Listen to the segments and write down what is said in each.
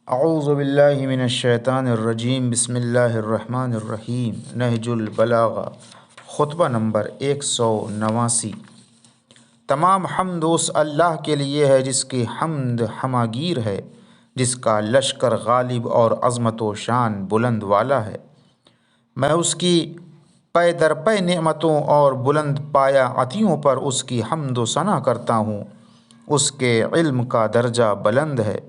اعوذ باللہ من الشیطان الرجیم، بسم اللہ الرحمن الرحیم۔ نہج البلاغہ، خطبہ نمبر 189۔ تمام حمد اس اللہ کے لیے ہے جس کی حمد ہماگیر ہے، جس کا لشکر غالب اور عظمت و شان بلند والا ہے۔ میں اس کی پے در پے نعمتوں اور بلند پایا عطیوں پر اس کی حمد و ثنا کرتا ہوں۔ اس کے علم کا درجہ بلند ہے،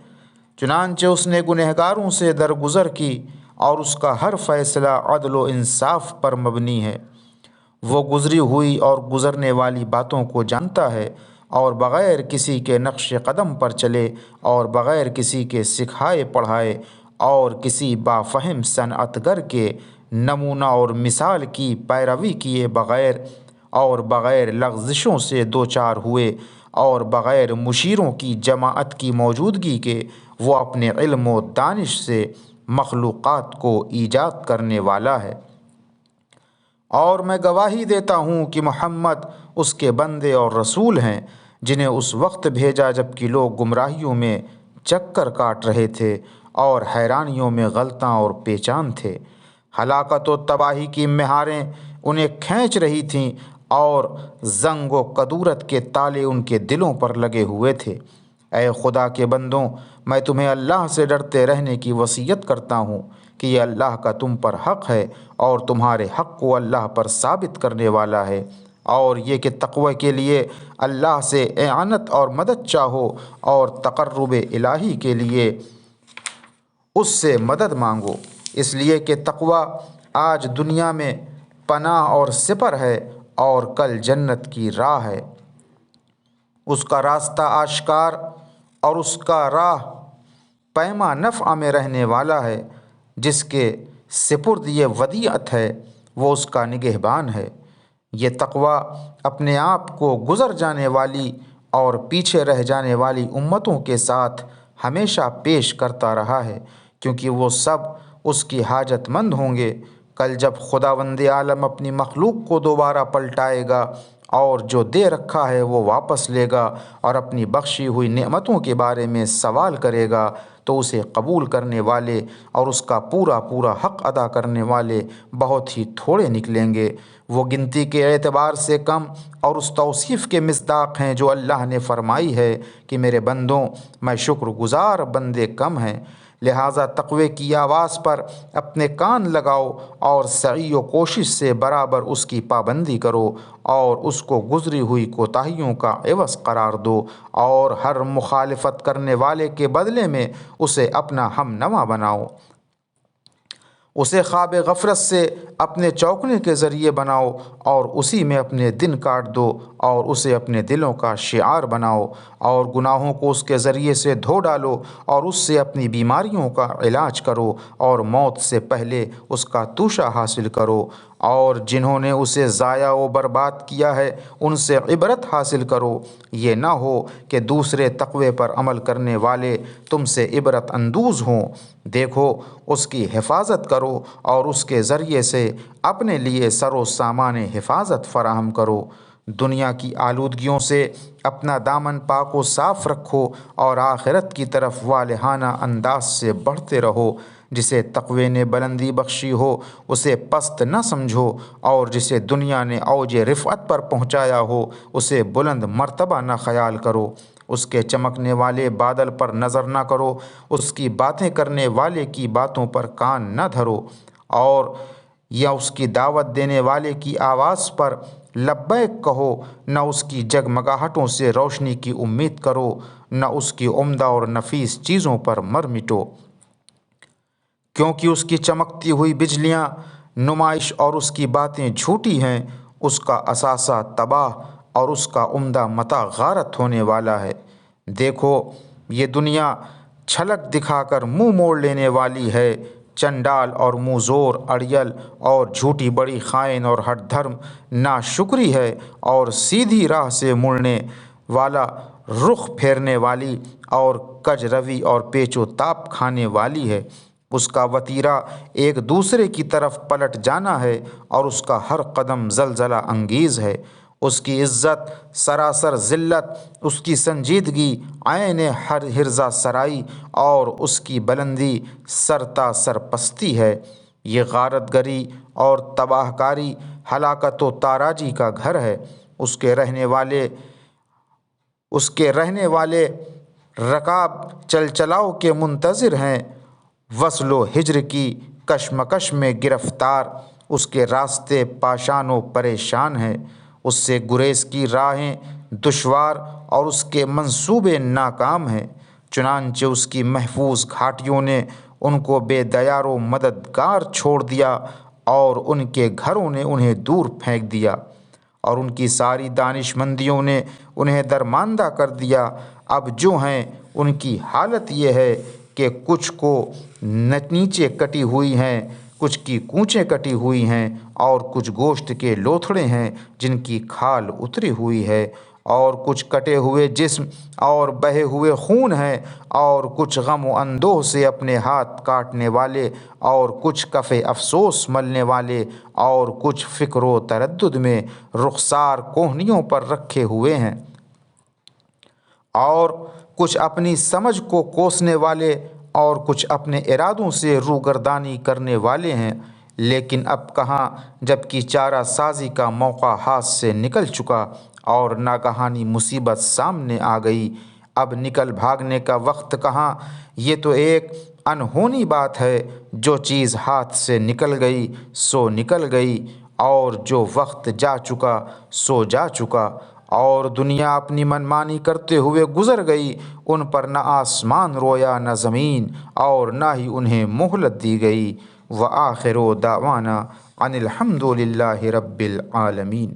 چنانچہ اس نے گنہگاروں سے درگزر کی، اور اس کا ہر فیصلہ عدل و انصاف پر مبنی ہے۔ وہ گزری ہوئی اور گزرنے والی باتوں کو جانتا ہے، اور بغیر کسی کے نقش قدم پر چلے، اور بغیر کسی کے سکھائے پڑھائے، اور کسی بافہم صنعت گر کے نمونہ اور مثال کی پیروی کیے بغیر، اور بغیر لغزشوں سے دوچار ہوئے، اور بغیر مشیروں کی جماعت کی موجودگی کے، وہ اپنے علم و دانش سے مخلوقات کو ایجاد کرنے والا ہے۔ اور میں گواہی دیتا ہوں کہ محمد اس کے بندے اور رسول ہیں، جنہیں اس وقت بھیجا جب کہ لوگ گمراہیوں میں چکر کاٹ رہے تھے اور حیرانیوں میں غلطاں اور پیچان تھے۔ ہلاکت و تباہی کی مہاریں انہیں کھینچ رہی تھیں، اور زنگ و کدورت کے تالے ان کے دلوں پر لگے ہوئے تھے۔ اے خدا کے بندوں، میں تمہیں اللہ سے ڈرتے رہنے کی وصیت کرتا ہوں کہ یہ اللہ کا تم پر حق ہے، اور تمہارے حق کو اللہ پر ثابت کرنے والا ہے، اور یہ کہ تقوی کے لیے اللہ سے اعانت اور مدد چاہو، اور تقرب الہی کے لیے اس سے مدد مانگو، اس لیے کہ تقوی آج دنیا میں پناہ اور سپر ہے، اور کل جنت کی راہ ہے۔ اس کا راستہ آشکار اور اس کا راہ پیما نفع میں رہنے والا ہے۔ جس کے سپرد یہ ودیعت ہے، وہ اس کا نگہبان ہے۔ یہ تقوی اپنے آپ کو گزر جانے والی اور پیچھے رہ جانے والی امتوں کے ساتھ ہمیشہ پیش کرتا رہا ہے، کیونکہ وہ سب اس کی حاجت مند ہوں گے۔ کل جب خداوند عالم اپنی مخلوق کو دوبارہ پلٹائے گا، اور جو دے رکھا ہے وہ واپس لے گا، اور اپنی بخشی ہوئی نعمتوں کے بارے میں سوال کرے گا، تو اسے قبول کرنے والے اور اس کا پورا پورا حق ادا کرنے والے بہت ہی تھوڑے نکلیں گے۔ وہ گنتی کے اعتبار سے کم اور اس توصیف کے مصداق ہیں جو اللہ نے فرمائی ہے کہ میرے بندوں، میں شکر گزار بندے کم ہیں۔ لہٰذا تقوی کی آواز پر اپنے کان لگاؤ، اور سعی و کوشش سے برابر اس کی پابندی کرو، اور اس کو گزری ہوئی کوتاہیوں کا عوض قرار دو، اور ہر مخالفت کرنے والے کے بدلے میں اسے اپنا ہم نوا بناؤ۔ اسے خواب غفلت سے اپنے چوکنے کے ذریعے بناؤ، اور اسی میں اپنے دن کاٹ دو، اور اسے اپنے دلوں کا شعار بناؤ، اور گناہوں کو اس کے ذریعے سے دھو ڈالو، اور اس سے اپنی بیماریوں کا علاج کرو، اور موت سے پہلے اس کا توشہ حاصل کرو، اور جنہوں نے اسے ضائع و برباد کیا ہے ان سے عبرت حاصل کرو۔ یہ نہ ہو کہ دوسرے تقوی پر عمل کرنے والے تم سے عبرت اندوز ہوں۔ دیکھو، اس کی حفاظت کرو، اور اس کے ذریعے سے اپنے لیے سر و سامان حفاظت فراہم کرو۔ دنیا کی آلودگیوں سے اپنا دامن پاک و صاف رکھو، اور آخرت کی طرف والہانہ انداز سے بڑھتے رہو۔ جسے تقوی نے بلندی بخشی ہو اسے پست نہ سمجھو، اور جسے دنیا نے اوج رفعت پر پہنچایا ہو اسے بلند مرتبہ نہ خیال کرو۔ اس کے چمکنے والے بادل پر نظر نہ کرو، اس کی باتیں کرنے والے کی باتوں پر کان نہ دھرو، اور یا اس کی دعوت دینے والے کی آواز پر لبیک کہو۔ نہ اس کی جگمگاہٹوں سے روشنی کی امید کرو، نہ اس کی عمدہ اور نفیس چیزوں پر مر مٹو، کیونکہ اس کی چمکتی ہوئی بجلیاں نمائش اور اس کی باتیں جھوٹی ہیں۔ اس کا اثاثہ تباہ اور اس کا عمدہ متاع غارت ہونے والا ہے۔ دیکھو، یہ دنیا چھلک دکھا کر منہ موڑ لینے والی ہے۔ چنڈال اور منہ زور، اڑیل اور جھوٹی بڑی خائن اور ہٹ دھرم ناشکری ہے، اور سیدھی راہ سے مڑنے والا رخ پھیرنے والی، اور کج روی اور پیچ و تاب کھانے والی ہے۔ اس کا وتیرہ ایک دوسرے کی طرف پلٹ جانا ہے، اور اس کا ہر قدم زلزلہ انگیز ہے۔ اس کی عزت سراسر ذلت، اس کی سنجیدگی عین ہر ہرزہ سرائی، اور اس کی بلندی سرتا سر پستی ہے۔ یہ غارت گری اور تباہ کاری، ہلاکت و تاراجی کا گھر ہے۔ اس کے رہنے والے رکاب چلچلاؤ کے منتظر ہیں، وصل و ہجر کی کشمکش میں گرفتار۔ اس کے راستے پاشان و پریشان ہیں، اس سے گریز کی راہیں دشوار اور اس کے منصوبے ناکام ہیں۔ چنانچہ اس کی محفوظ گھاٹیوں نے ان کو بے دیار و مددگار چھوڑ دیا، اور ان کے گھروں نے انہیں دور پھینک دیا، اور ان کی ساری دانش مندیوں نے انہیں درماندہ کر دیا۔ اب جو ہیں ان کی حالت یہ ہے کہ کچھ کو نیچے کٹی ہوئی ہیں، کچھ کی کونچیں کٹی ہوئی ہیں، اور کچھ گوشت کے لوتھڑے ہیں جن کی کھال اتری ہوئی ہے، اور کچھ کٹے ہوئے جسم اور بہے ہوئے خون ہیں، اور کچھ غم و اندوہ سے اپنے ہاتھ کاٹنے والے، اور کچھ کف افسوس ملنے والے، اور کچھ فکر و تردد میں رخسار کوہنیوں پر رکھے ہوئے ہیں، اور کچھ اپنی سمجھ کو کوسنے والے، اور کچھ اپنے ارادوں سے روگردانی کرنے والے ہیں۔ لیکن اب کہاں، جب کہ چارہ سازی کا موقع ہاتھ سے نکل چکا اور ناگہانی مصیبت سامنے آ گئی، اب نکل بھاگنے کا وقت کہاں؟ یہ تو ایک انہونی بات ہے، جو چیز ہاتھ سے نکل گئی سو نکل گئی، اور جو وقت جا چکا سو جا چکا، اور دنیا اپنی منمانی کرتے ہوئے گزر گئی۔ ان پر نہ آسمان رویا نہ زمین، اور نہ ہی انہیں مہلت دی گئی۔ وآخر دعوانا ان الحمد للہ رب العالمین۔